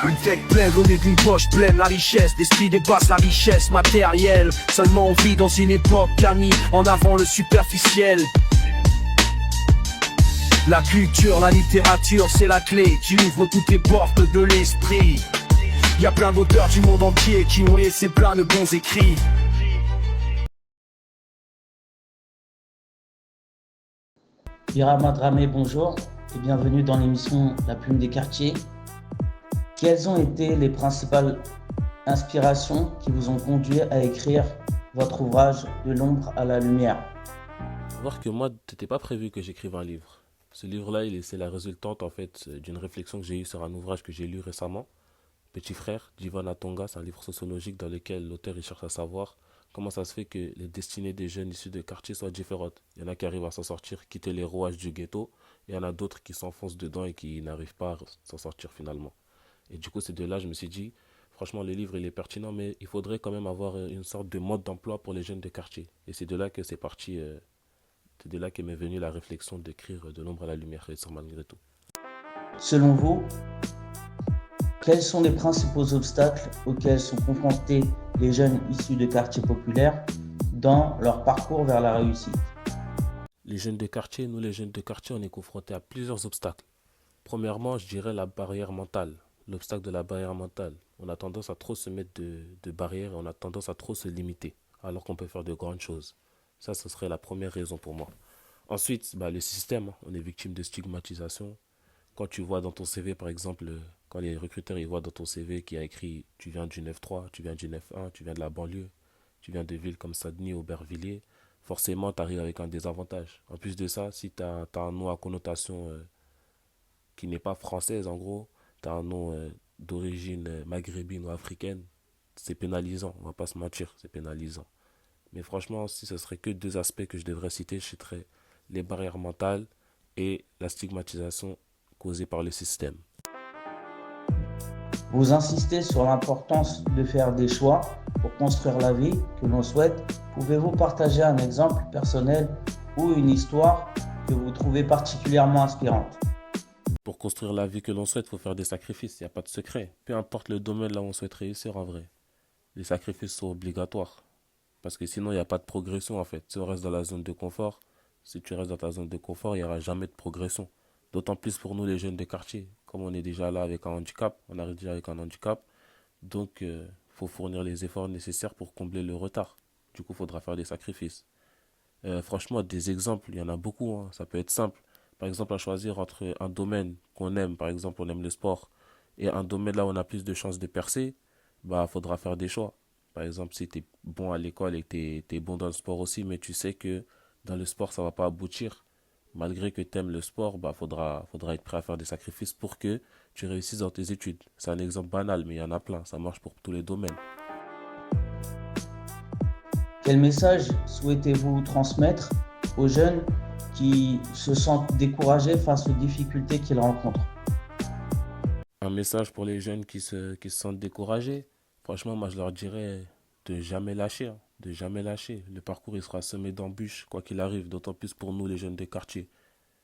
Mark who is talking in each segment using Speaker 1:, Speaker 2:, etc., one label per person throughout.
Speaker 1: Une tête pleine, donnée d'une poche pleine, la richesse, d'esprit dépasse la richesse matérielle. Seulement on vit dans une époque qui a mis en avant le superficiel. La culture, la littérature, c'est la clé qui ouvre toutes les portes de l'esprit. Y a plein d'auteurs du monde entier qui ont laissé plein de bons écrits.
Speaker 2: Birama Dramé, bonjour et bienvenue dans l'émission La Plume des Quartiers. Quelles ont été les principales inspirations qui vous ont conduit à écrire votre ouvrage De l'ombre à la lumière?
Speaker 3: Faut voir que moi, c'était pas prévu que j'écrive un livre. Ce livre-là, c'est la résultante en fait d'une réflexion que j'ai eue sur un ouvrage que j'ai lu récemment, Petit frère d'Ivan Atonga. C'est un livre sociologique dans lequel l'auteur il cherche à savoir comment ça se fait que les destinées des jeunes issus de quartiers soient différentes. Il y en a qui arrivent à s'en sortir, quitter les rouages du ghetto, et il y en a d'autres qui s'enfoncent dedans et qui n'arrivent pas à s'en sortir finalement. Et du coup, c'est de là je me suis dit, franchement, le livre il est pertinent, mais il faudrait quand même avoir une sorte de mode d'emploi pour les jeunes de quartier. Et c'est de là que c'est parti. C'est de là qu'est m'est venue la réflexion d'écrire De l'ombre à la lumière et sur malgré tout.
Speaker 2: Selon vous, quels sont les principaux obstacles auxquels sont confrontés les jeunes issus de quartiers populaires dans leur parcours vers la réussite?
Speaker 3: Les jeunes de quartier, nous les jeunes de quartier, on est confrontés à plusieurs obstacles. Premièrement, je dirais la barrière mentale. L'obstacle de la barrière mentale. On a tendance à trop se mettre de barrières et on a tendance à trop se limiter, alors qu'on peut faire de grandes choses. Ça, ce serait la première raison pour moi. Ensuite, le système, on est victime de stigmatisation. Quand tu vois dans ton CV, par exemple, quand les recruteurs ils voient dans ton CV qui a écrit tu viens du 9-3, tu viens du 9-1, tu viens de la banlieue, tu viens de villes comme Saguenay, Aubervilliers, forcément tu arrives avec un désavantage. En plus de ça, si tu as un nom à connotation qui n'est pas française, en gros, tu as un nom d'origine maghrébine ou africaine, c'est pénalisant, on va pas se mentir, c'est pénalisant. Mais franchement, si ce serait que deux aspects que je devrais citer, je citerais les barrières mentales et la stigmatisation causée par le système.
Speaker 2: Vous insistez sur l'importance de faire des choix pour construire la vie que l'on souhaite. Pouvez-vous partager un exemple personnel ou une histoire que vous trouvez particulièrement inspirante?
Speaker 3: Pour construire la vie que l'on souhaite, il faut faire des sacrifices, il n'y a pas de secret. Peu importe le domaine là où on souhaite réussir en vrai. Les sacrifices sont obligatoires. Parce que sinon, il n'y a pas de progression en fait. Si on reste dans la zone de confort, si tu restes dans ta zone de confort, il n'y aura jamais de progression. D'autant plus pour nous les jeunes de quartier. Comme on est déjà là avec un handicap, on arrive déjà avec un handicap. Donc, faut fournir les efforts nécessaires pour combler le retard. Du coup, il faudra faire des sacrifices. Franchement, des exemples, il y en a beaucoup, hein. Ça peut être simple. Par exemple, à choisir entre un domaine qu'on aime, par exemple, on aime le sport, et un domaine là où on a plus de chances de percer, faudra faire des choix. Par exemple, si tu es bon à l'école et que tu es bon dans le sport aussi, mais tu sais que dans le sport, ça va pas aboutir, malgré que tu aimes le sport, faudra être prêt à faire des sacrifices pour que tu réussisses dans tes études. C'est un exemple banal, mais il y en a plein. Ça marche pour tous les domaines.
Speaker 2: Quel message souhaitez-vous transmettre aux jeunes qui se sentent découragés face aux difficultés qu'ils rencontrent?
Speaker 3: Un message pour les jeunes qui se sentent découragés. Franchement, moi, je leur dirais de jamais lâcher, hein, de jamais lâcher. Le parcours, il sera semé d'embûches, quoi qu'il arrive, d'autant plus pour nous, les jeunes des quartiers.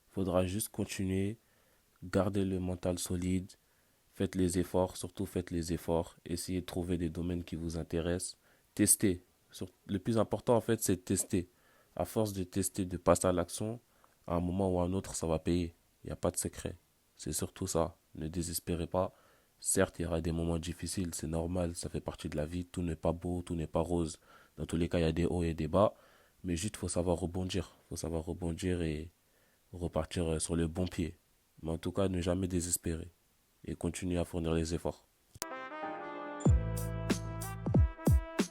Speaker 3: Il faudra juste continuer, garder le mental solide, faites les efforts, surtout faites les efforts, essayez de trouver des domaines qui vous intéressent, testez. Le plus important, en fait, c'est de tester. À force de tester, de passer à l'action, à un moment ou à un autre, ça va payer. Il n'y a pas de secret. C'est surtout ça. Ne désespérez pas. Certes, il y aura des moments difficiles, c'est normal, ça fait partie de la vie. Tout n'est pas beau, tout n'est pas rose. Dans tous les cas, il y a des hauts et des bas. Mais juste, il faut savoir rebondir. Il faut savoir rebondir et repartir sur le bon pied. Mais en tout cas, ne jamais désespérer et continuer à fournir les efforts.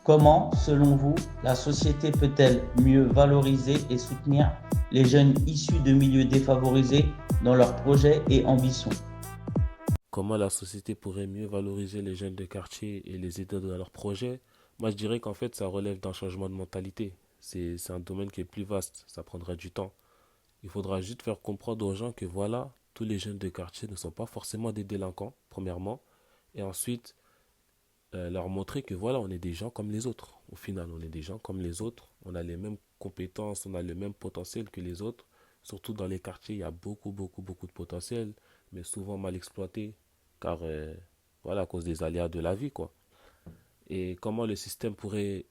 Speaker 2: Comment, selon vous, la société peut-elle mieux valoriser et soutenir les jeunes issus de milieux défavorisés dans leurs projets et ambitions?
Speaker 3: Comment la société pourrait mieux valoriser les jeunes de quartier et les aider dans leurs projets? Moi, je dirais qu'en fait, ça relève d'un changement de mentalité. C'est un domaine qui est plus vaste, ça prendra du temps. Il faudra juste faire comprendre aux gens que voilà, tous les jeunes de quartier ne sont pas forcément des délinquants, premièrement. Et ensuite, leur montrer que voilà, on est des gens comme les autres. Au final, on est des gens comme les autres. On a les mêmes compétences, on a le même potentiel que les autres. Surtout dans les quartiers, il y a beaucoup, beaucoup, beaucoup de potentiel. mais souvent mal exploité, car voilà, à cause des aléas de la vie, quoi. Et comment le système pourrait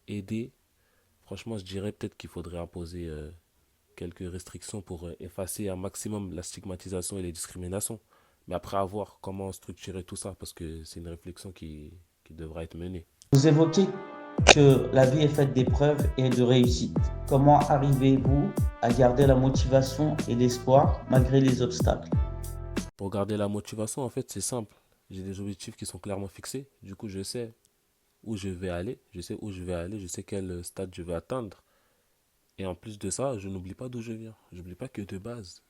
Speaker 3: aider? Franchement, je dirais peut-être qu'il faudrait imposer quelques restrictions pour effacer un maximum la stigmatisation et les discriminations. Mais après, à voir comment structurer tout ça, parce que c'est une réflexion qui devra être menée.
Speaker 2: Vous évoquez que la vie est faite d'épreuves et de réussites. Comment arrivez-vous à garder la motivation et l'espoir malgré les obstacles?
Speaker 3: Pour garder la motivation, en fait, c'est simple. J'ai des objectifs qui sont clairement fixés. Du coup, je sais où je vais aller. Je sais où je vais aller. Je sais quel stade je vais atteindre. Et en plus de ça, je n'oublie pas d'où je viens. Je n'oublie pas que de base,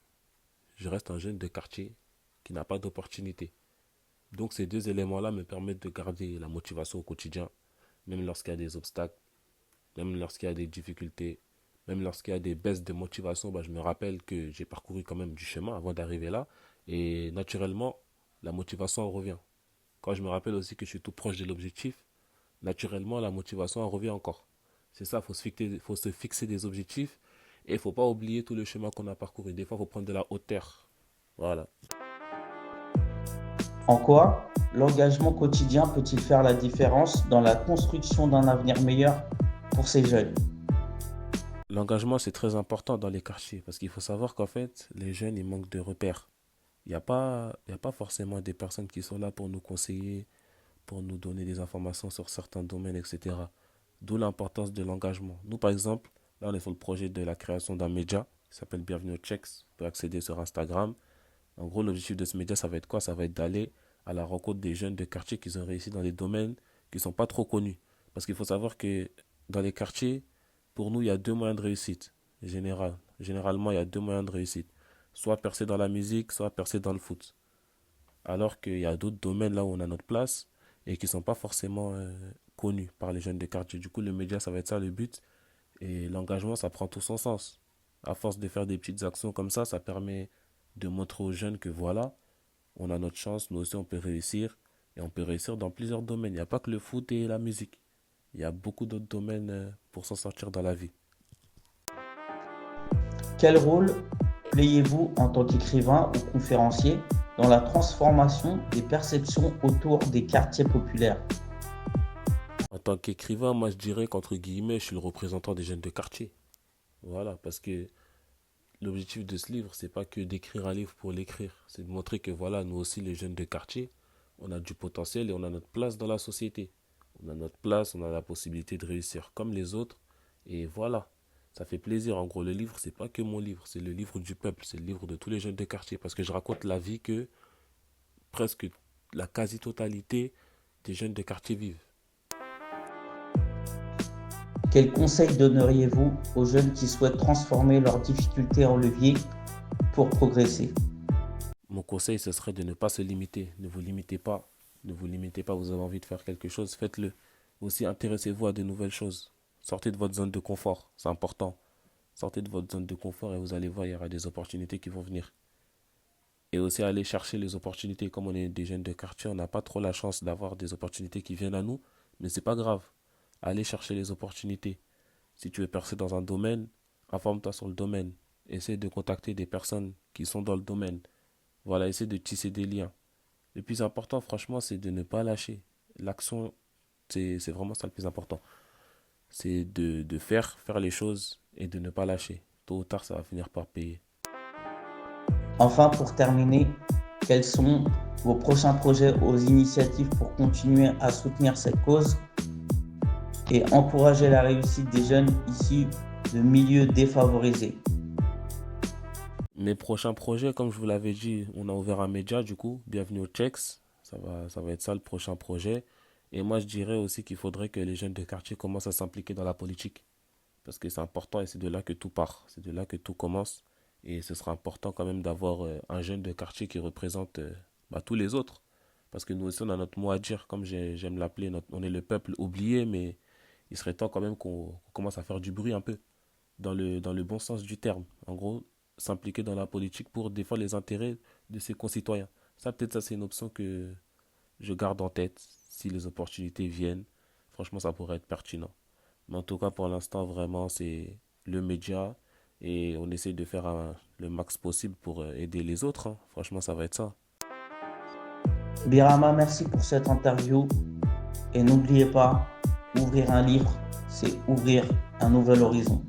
Speaker 3: je reste un jeune de quartier qui n'a pas d'opportunité. Donc ces deux éléments-là me permettent de garder la motivation au quotidien, même lorsqu'il y a des obstacles, même lorsqu'il y a des difficultés, même lorsqu'il y a des baisses de motivation, bah, je me rappelle que j'ai parcouru quand même du chemin avant d'arriver là. Et naturellement, la motivation en revient. Quand je me rappelle aussi que je suis tout proche de l'objectif, naturellement, la motivation en revient encore. C'est ça, faut se fixer des objectifs et il ne faut pas oublier tout le chemin qu'on a parcouru. Des fois, il faut prendre de la hauteur. Voilà.
Speaker 2: En quoi l'engagement quotidien peut-il faire la différence dans la construction d'un avenir meilleur pour ces jeunes?
Speaker 3: L'engagement, c'est très important dans les quartiers parce qu'il faut savoir qu'en fait, les jeunes, ils manquent de repères. Il y a pas forcément des personnes qui sont là pour nous conseiller, pour nous donner des informations sur certains domaines, etc. D'où l'importance de l'engagement. Nous, par exemple, là, on est sur le projet de la création d'un média qui s'appelle Bienvenue au Checks. Vous pouvez accéder sur Instagram. En gros, l'objectif de ce média, ça va être quoi? Ça va être d'aller à la rencontre des jeunes de quartier qui ont réussi dans des domaines qui ne sont pas trop connus. Parce qu'il faut savoir que dans les quartiers, pour nous, il y a deux moyens de réussite. Généralement, il y a deux moyens de réussite. Soit percer dans la musique, soit percer dans le foot. Alors qu'il y a d'autres domaines là où on a notre place et qui ne sont pas forcément connus par les jeunes de quartier. Du coup, le média, ça va être ça le but. Et l'engagement, ça prend tout son sens. À force de faire des petites actions comme ça permet de montrer aux jeunes que voilà, on a notre chance, nous aussi on peut réussir. Et on peut réussir dans plusieurs domaines. Il n'y a pas que le foot et la musique. Il y a beaucoup d'autres domaines pour s'en sortir dans la vie.
Speaker 2: Quel rôle playez-vous en tant qu'écrivain ou conférencier dans la transformation des perceptions autour des quartiers populaires?
Speaker 3: En tant qu'écrivain, moi je dirais qu'entre guillemets, je suis le représentant des jeunes de quartier. Voilà, parce que l'objectif de ce livre, c'est pas que d'écrire un livre pour l'écrire. C'est de montrer que voilà, nous aussi les jeunes de quartier, on a du potentiel et on a notre place dans la société. On a notre place, on a la possibilité de réussir comme les autres. Et voilà, ça fait plaisir. En gros, le livre, c'est pas que mon livre, c'est le livre du peuple, c'est le livre de tous les jeunes de quartier. Parce que je raconte la vie que presque la quasi-totalité des jeunes de quartier vivent.
Speaker 2: Quels conseils donneriez-vous aux jeunes qui souhaitent transformer leurs difficultés en levier pour progresser?
Speaker 3: Mon conseil, ce serait de ne pas se limiter. Ne vous limitez pas. Ne vous limitez pas. Vous avez envie de faire quelque chose, faites-le. Aussi, intéressez-vous à de nouvelles choses. Sortez de votre zone de confort. C'est important. Sortez de votre zone de confort et vous allez voir, il y aura des opportunités qui vont venir. Et aussi, aller chercher les opportunités. Comme on est des jeunes de quartier, on n'a pas trop la chance d'avoir des opportunités qui viennent à nous. Mais c'est pas grave. Allez chercher les opportunités. Si tu veux percer dans un domaine, informe-toi sur le domaine. Essaie de contacter des personnes qui sont dans le domaine. Voilà, essaie de tisser des liens. Le plus important, franchement, c'est de ne pas lâcher. L'action, c'est vraiment ça le plus important. C'est de faire les choses et de ne pas lâcher. Tôt ou tard, ça va finir par payer.
Speaker 2: Enfin, pour terminer, quels sont vos prochains projets aux initiatives pour continuer à soutenir cette cause et encourager la réussite des jeunes issus de milieux défavorisés?
Speaker 3: Mes prochains projets, comme je vous l'avais dit, on a ouvert un média, du coup, bienvenue au Checks. Ça va être ça le prochain projet. Et moi, je dirais aussi qu'il faudrait que les jeunes de quartier commencent à s'impliquer dans la politique. Parce que c'est important et c'est de là que tout part. C'est de là que tout commence. Et ce sera important quand même d'avoir un jeune de quartier qui représente bah, tous les autres. Parce que nous aussi, on a notre mot à dire, comme j'aime l'appeler. On est le peuple oublié, mais il serait temps quand même qu'on commence à faire du bruit un peu, dans le bon sens du terme. En gros, s'impliquer dans la politique pour défendre les intérêts de ses concitoyens. Ça, peut-être, ça, c'est une option que je garde en tête. Si les opportunités viennent, franchement, ça pourrait être pertinent. Mais en tout cas, pour l'instant, vraiment, c'est le média et on essaye de faire le max possible pour aider les autres, hein. Franchement, ça va être ça.
Speaker 2: Birama, merci pour cette interview. Et n'oubliez pas, ouvrir un livre, c'est ouvrir un nouvel horizon.